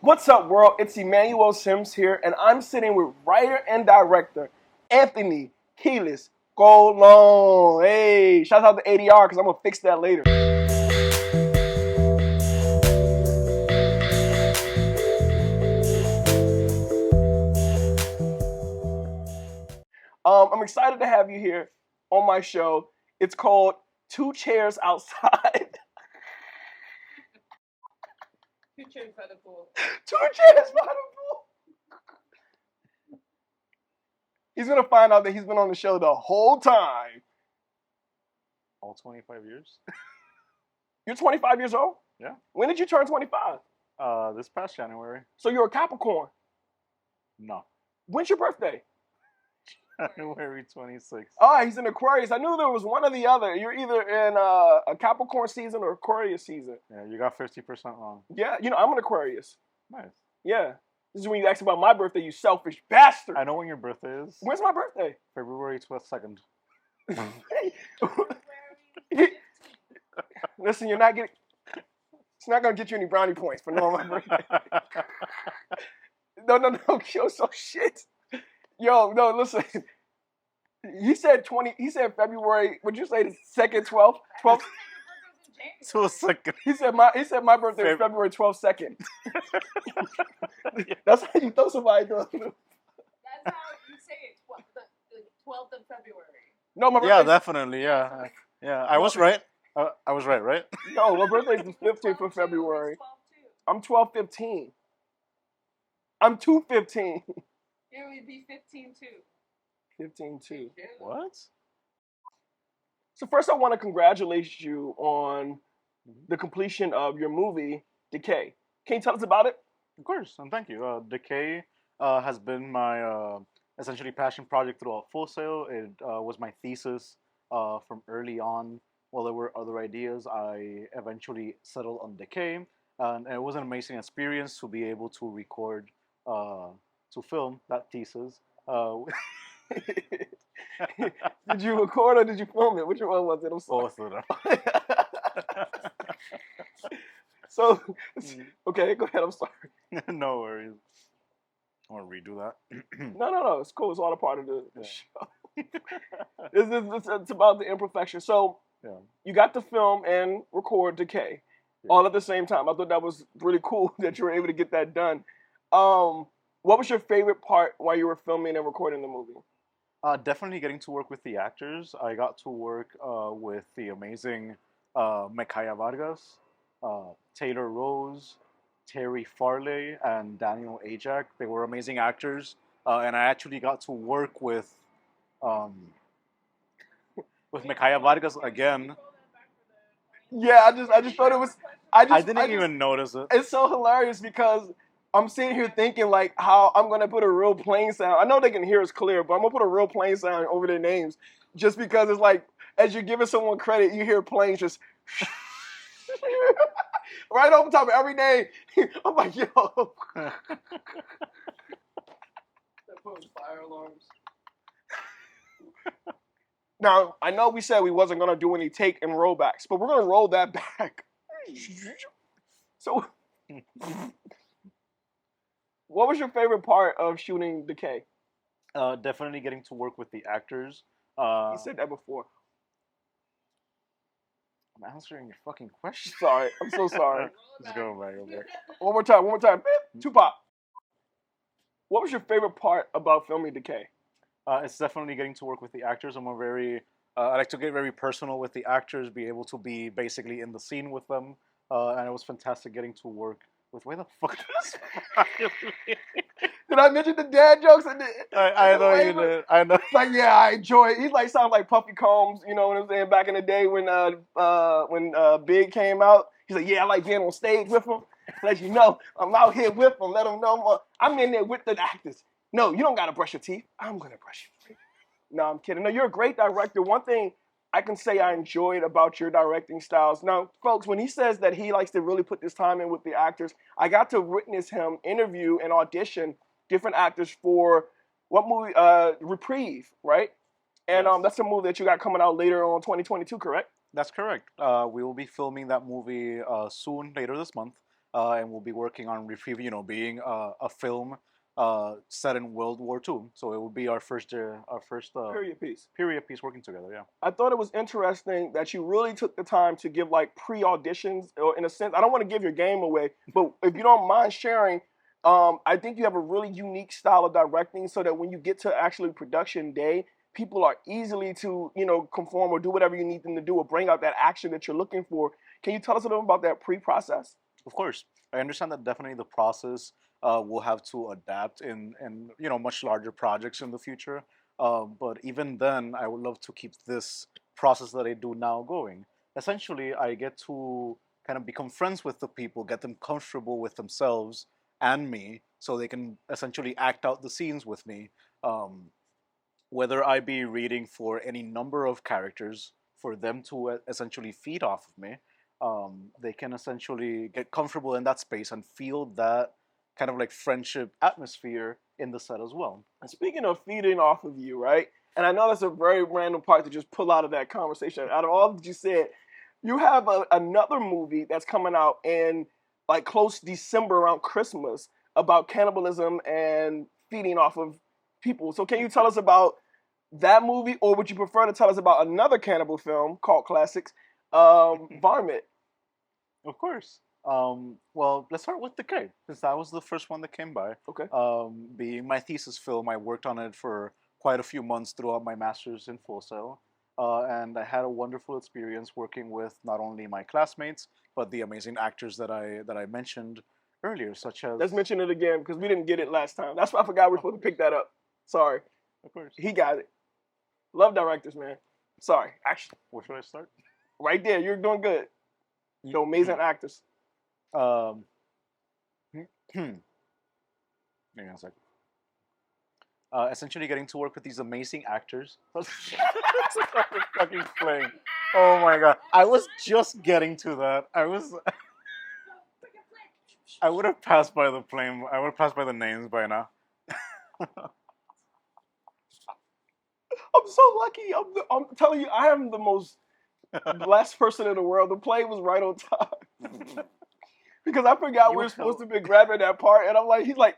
What's up, world? It's Emmanuel Sims here, and I'm sitting with writer and director Anthony Quiles Colón. Hey, shout out to ADR because I'm gonna fix that later. I'm excited to have you here on my show. It's called Two Chairs Outside. Two chairs by the pool. Two chairs by the pool. He's gonna find out that he's been on the show the whole time. All 25 years? You're 25 years old? Yeah. When did you turn 25? This past January. So you're a Capricorn. No. When's your birthday? January 26th. Oh, he's an Aquarius. I knew there was one or the other. You're either in a Capricorn season or Aquarius season. Yeah, you got 50% wrong. Yeah, I'm an Aquarius. Nice. Yeah. This is when you asked about my birthday, you selfish bastard. I know when your birthday is. When's my birthday? February 2nd. Listen, you're not getting... It's not going to get you any brownie points for knowing my birthday. No, yo, so shit. Yo, no, listen. He said February, would you say the 2nd, 12th? 12th? 2nd. He said my birthday is February 12th, 2nd. That's how you throw somebody through. That's how you say it. The 12th of February. No, my birthday. Yeah, definitely. Yeah. Yeah, I was right. I was right? No, my birthday's the 15th of February. I'm 12/15. I'm 2/15. It would be 15-2. 15/2. What? So first I want to congratulate you on the completion of your movie, Decay. Can you tell us about it? Of course, and thank you. Decay has been my essentially passion project throughout Full Sail. It was my thesis from early on. While there were other ideas, I eventually settled on Decay, and it was an amazing experience to be able to record, to film that thesis. Did you record or did you film it? Which one was it? I'm sorry. Both of them. So, okay, go ahead. I'm sorry. No worries. I want to redo that. No. It's cool. It's all a part of the show. It's about the imperfection. So, you got to film and record Decay all at the same time. I thought that was really cool that you were able to get that done. What was your favorite part while you were filming and recording the movie? Definitely getting to work with the actors. I got to work with the amazing Micaiah Vargas, Taylor Rose, Terry Farley, and Daniel Ajak. They were amazing actors, and I actually got to work with Micaiah Vargas again. Yeah, I just thought it was. I didn't even notice it. It's so hilarious because I'm sitting here thinking like how I'm gonna put a real plane sound. I know they can hear us clear, but I'm gonna put a real plane sound over their names just because it's like as you're giving someone credit, you hear planes just right over top of every name. I'm like, yo. They're putting fire alarms. Now, I know we said we wasn't gonna do any take and rollbacks, but we're gonna roll that back. So, what was your favorite part of shooting Decay? Definitely getting to work with the actors. You said that before. I'm answering your fucking question. Sorry, I'm so sorry. Let's go back. One more time. Tupac. What was your favorite part about filming Decay? It's definitely getting to work with the actors. I like to get very personal with the actors, be able to be basically in the scene with them, and it was fantastic getting to work with. Where the fuck is Did I mention the dad jokes? I know you did. I know. It's like, yeah, I enjoy it. He's like sounds like Puffy Combs, you know what I'm saying? Back in the day when Big came out, he's like, yeah, I like being on stage with him. Let you know, I'm out here with them. Let them know I'm in there with the actors. No, you don't gotta brush your teeth. I'm gonna brush your teeth. No, I'm kidding. No, you're a great director. One thing I can say I enjoyed about your directing styles. Now, folks, when he says that he likes to really put this time in with the actors, I got to witness him interview and audition different actors for what movie? Reprieve, right? And Yes. That's a movie that you got coming out later on 2022, correct? That's correct. We will be filming that movie soon, later this month. and we'll be working on Reprieve, being a film set in World War II. So it will be our first Period piece. period piece working together. Yeah. I thought it was interesting that you really took the time to give like pre-auditions, or in a sense, I don't want to give your game away, but if you don't mind sharing, I think you have a really unique style of directing, so that when you get to actually production day, people are easily to conform or do whatever you need them to do or bring out that action that you're looking for. Can you tell us a little about that pre-process? Of course, I understand that definitely the process will have to adapt in much larger projects in the future. But even then, I would love to keep this process that I do now going. Essentially, I get to kind of become friends with the people, get them comfortable with themselves and me, so they can essentially act out the scenes with me. Um, Whether I be reading for any number of characters for them to essentially feed off of me, they can essentially get comfortable in that space and feel that kind of like friendship atmosphere in the set as well. And speaking of feeding off of you, right? And I know that's a very random part to just pull out of that conversation. Out of all that you said, you have another movie that's coming out in like close December around Christmas about cannibalism and feeding off of people. So can you tell us about that movie, or would you prefer to tell us about another cannibal film called Classics, Varmint? Of course. Well, let's start with Decay, because that was the first one that came by. Okay. Being my thesis film, I worked on it for quite a few months throughout my master's in Full Sail. And I had a wonderful experience working with not only my classmates, but the amazing actors that I mentioned earlier, such as... Let's mention it again, because we didn't get it last time. That's why I forgot we were supposed to pick that up. Sorry. Of course. He got it. Love directors, man. Sorry. Actually, Where should I start? right there, you're doing good. You're amazing actors. Um, Hang on a second. Essentially getting to work with these amazing actors. That's fucking playing. Oh my god. I was just getting to that. I would have passed by the plane. I would have passed by the names by now. I'm so lucky. I'm telling you, I am the most blessed person in the world. The play was right on time. Because I forgot we were supposed to be grabbing that part, and I'm like, he's like,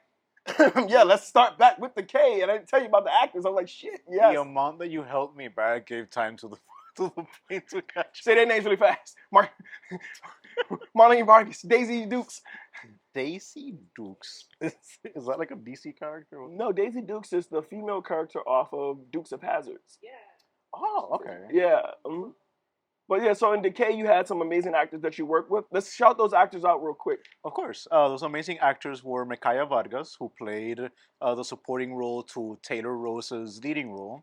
yeah, let's start back with the K, and I didn't tell you about the actors. I'm like, shit, yes. The amount that you helped me back gave time to the plane to catch. Say their names really fast. Marlene Vargas, Daisy Dukes. Daisy Dukes. Is that like a DC character? No, Daisy Dukes is the female character off of Dukes of Hazzards. Yeah. Oh, okay. Yeah. But yeah, so in Decay, you had some amazing actors that you worked with. Let's shout those actors out real quick. Of course. Those amazing actors were Micaiah Vargas, who played the supporting role to Taylor Rose's leading role.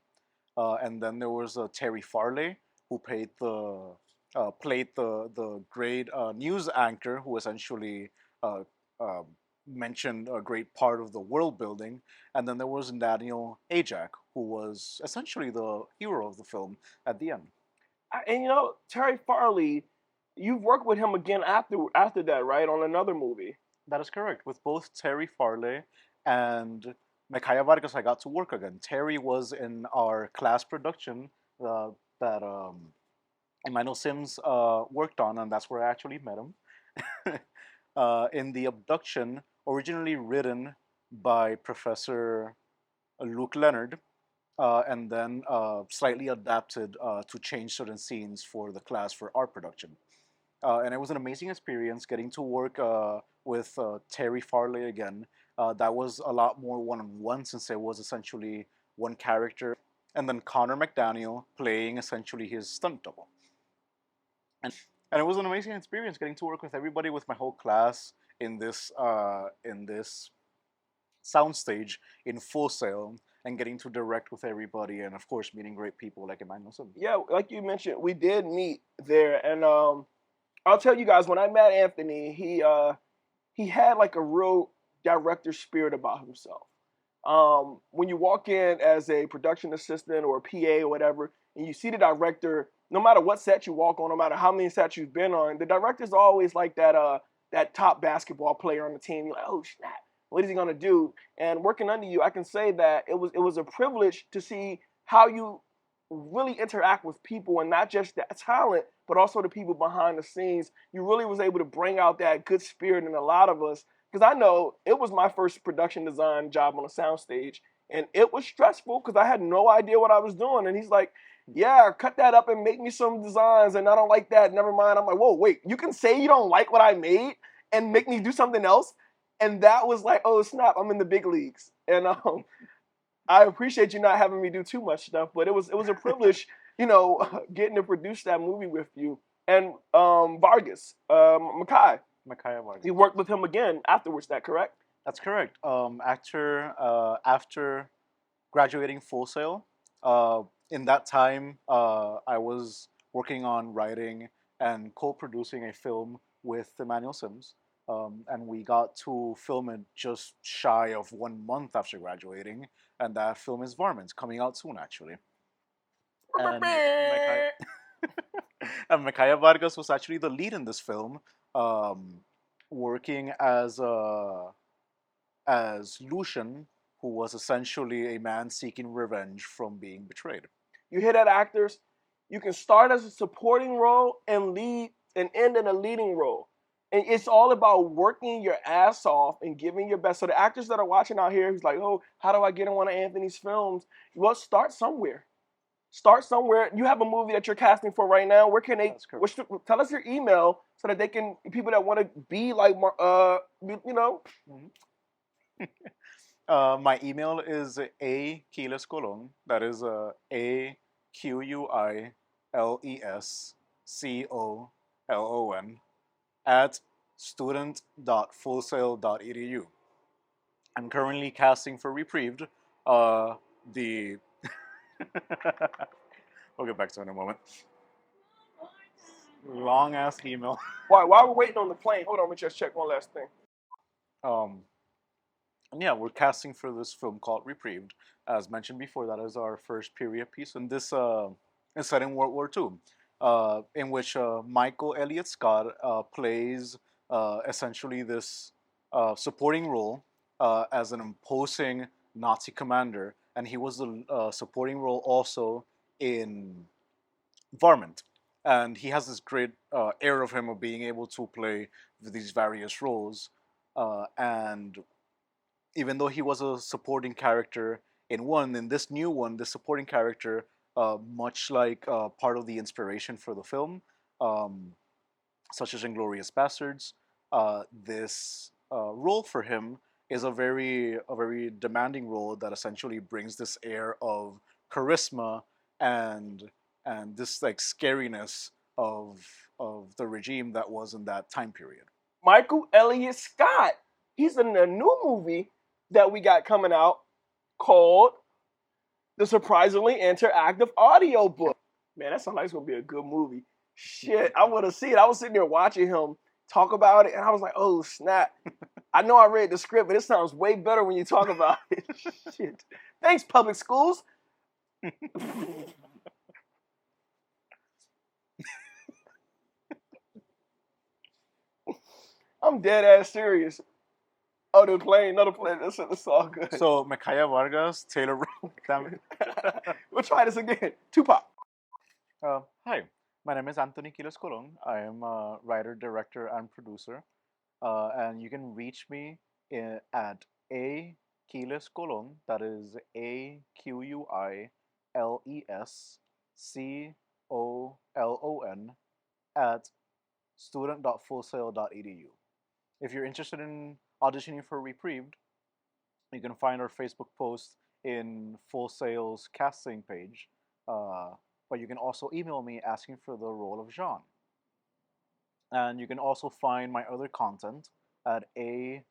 And then there was Terry Farley, who played the great news anchor, who essentially mentioned a great part of the world building. And then there was Daniel Ajak, who was essentially the hero of the film at the end. And Terry Farley, you've worked with him again after that, right? On another movie. That is correct. With both Terry Farley and Micaiah Vargas, I got to work again. Terry was in our class production that Emmanuel Sims worked on, and that's where I actually met him. In The Abduction, originally written by Professor Luke Leonard, and then slightly adapted to change certain scenes for the class for our production. And it was an amazing experience getting to work with Terry Farley again. That was a lot more one-on-one, since it was essentially one character. And then Connor McDaniel playing essentially his stunt double. And it was an amazing experience getting to work with everybody, with my whole class in this soundstage in Full Sail, and getting to direct with everybody, and of course meeting great people like Emmanuel Sims. Yeah, like you mentioned, we did meet there, and I'll tell you guys, when I met Anthony, he had like a real director spirit about himself. When you walk in as a production assistant or a PA or whatever, and you see the director, no matter what set you walk on, no matter how many sets you've been on, the director's always like that top basketball player on the team. You're like, oh snap, what is he gonna do? And working under you, I can say that it was a privilege to see how you really interact with people, and not just that talent, but also the people behind the scenes. You really was able to bring out that good spirit in a lot of us. Because I know it was my first production design job on a soundstage, and it was stressful because I had no idea what I was doing. And he's like, yeah, cut that up and make me some designs, and I don't like that. Never mind. I'm like, whoa, wait, you can say you don't like what I made and make me do something else? And that was like, oh snap, I'm in the big leagues. And I appreciate you not having me do too much stuff, but it was a privilege, getting to produce that movie with you. And Vargas, Makai, Micaiah Vargas. you worked with him again afterwards. Is that correct? That's correct. After graduating Full Sail, in that time, I was working on writing and co-producing a film with Emmanuel Sims. And we got to film it just shy of 1 month after graduating, and that film is Varmints, coming out soon, actually. And and Micaiah Vargas was actually the lead in this film, working as Lucian, who was essentially a man seeking revenge from being betrayed. You hear that, actors? You can start as a supporting role and lead and end in a leading role. And it's all about working your ass off and giving your best. So the actors that are watching out here who's like, oh, how do I get in one of Anthony's films? Well, start somewhere. Start somewhere. You have a movie that you're casting for right now. Where can they? Tell us your email so that they can, people that want to be like, Mm-hmm. My email is a Quiles Colón. That is AQuilesColon at student.fullsail.edu. I'm currently casting for Reprieved. The we'll get back to it in a moment. Long ass email. While we're waiting on the plane, hold on, let me just check one last thing. And yeah, we're casting for this film called Reprieved. As mentioned before, that is our first period piece, and this is set in World War II, in which Michael Elliott Scott plays essentially this supporting role as an imposing Nazi commander, and he was the supporting role also in Varmint. And he has this great air of him of being able to play these various roles, and even though he was a supporting character in this new one, the supporting character, much like part of the inspiration for the film, such as Inglorious Bastards, this role for him is a very demanding role that essentially brings this air of charisma and this like scariness of the regime that was in that time period. Michael Elliott Scott. He's in a new movie that we got coming out called The Surprisingly Interactive Audiobook. Man, that sounds like it's going to be a good movie. Shit, I want to see it. I was sitting there watching him talk about it, and I was like, oh, snap. I know I read the script, but it sounds way better when you talk about it. Shit. Thanks, public schools. I'm dead ass serious. Oh, the plane, another plane. That's all good. So, Micaiah Vargas, Taylor. Damn it. We'll try this again. Tupac. Hi, my name is Anthony Quiles Colón. I am a writer, director, and producer. And you can reach me at a Quiles Colón. That is AQuilesColon at student.fullsail.edu. If you're interested in auditioning for Reprieved, you can find our Facebook post in Full Sail's casting page. But you can also email me asking for the role of Jean. And you can also find my other content at a._.quiles,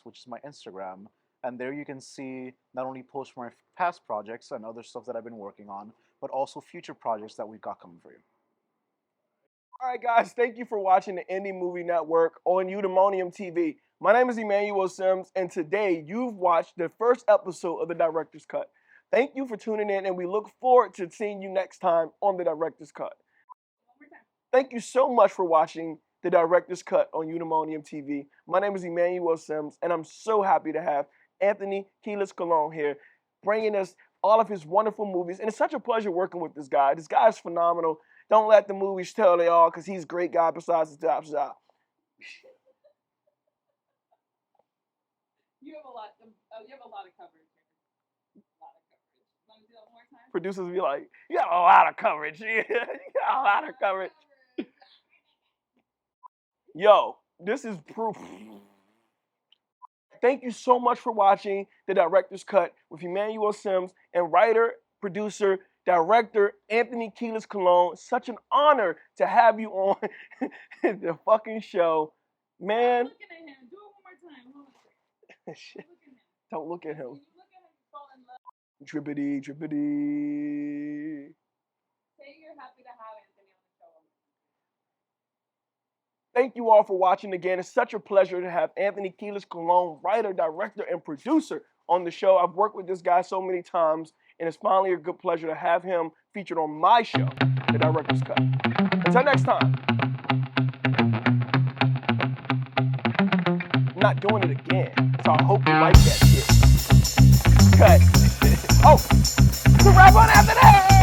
which is my Instagram. And there you can see not only posts from my past projects and other stuff that I've been working on, but also future projects that we've got coming for you. All right, guys, thank you for watching the Indie Movie Network on Eudaimonium TV. My name is Emmanuel Sims, and today you've watched the first episode of the Director's Cut. Thank you for tuning in, and we look forward to seeing you next time on the Director's Cut. Thank you so much for watching the Director's Cut on Eudaimonium TV. My name is Emmanuel Sims, and I'm so happy to have Anthony Quiles Colón here, bringing us all of his wonderful movies. And it's such a pleasure working with this guy. This guy is phenomenal. Don't let the movies tell they are, because he's a great guy besides his top shot. You have a lot. You have a lot of coverage here. A lot of coverage. Want to do that one more time? Producers be like, you got a lot of coverage. You got a lot of coverage. Yo, this is proof. Thank you so much for watching The Director's Cut with Emmanuel Sims and writer, producer, director Anthony Quiles Colón. Such an honor to have you on the fucking show. Man. I'm looking at him. Do it one more time. Hold on. Shit. Look at him. Don't look at him. When you look at him, you fall in love. Drippity, drippity. Say you're happy to have Anthony on the show. Thank you all for watching again. It's such a pleasure to have Anthony Quiles Colón, writer, director, and producer on the show. I've worked with this guy so many times, and it's finally a good pleasure to have him featured on my show, The Director's Cut. Until next time. I'm not doing it again, so I hope you like that shit. Cut. Oh, to wrap on after that.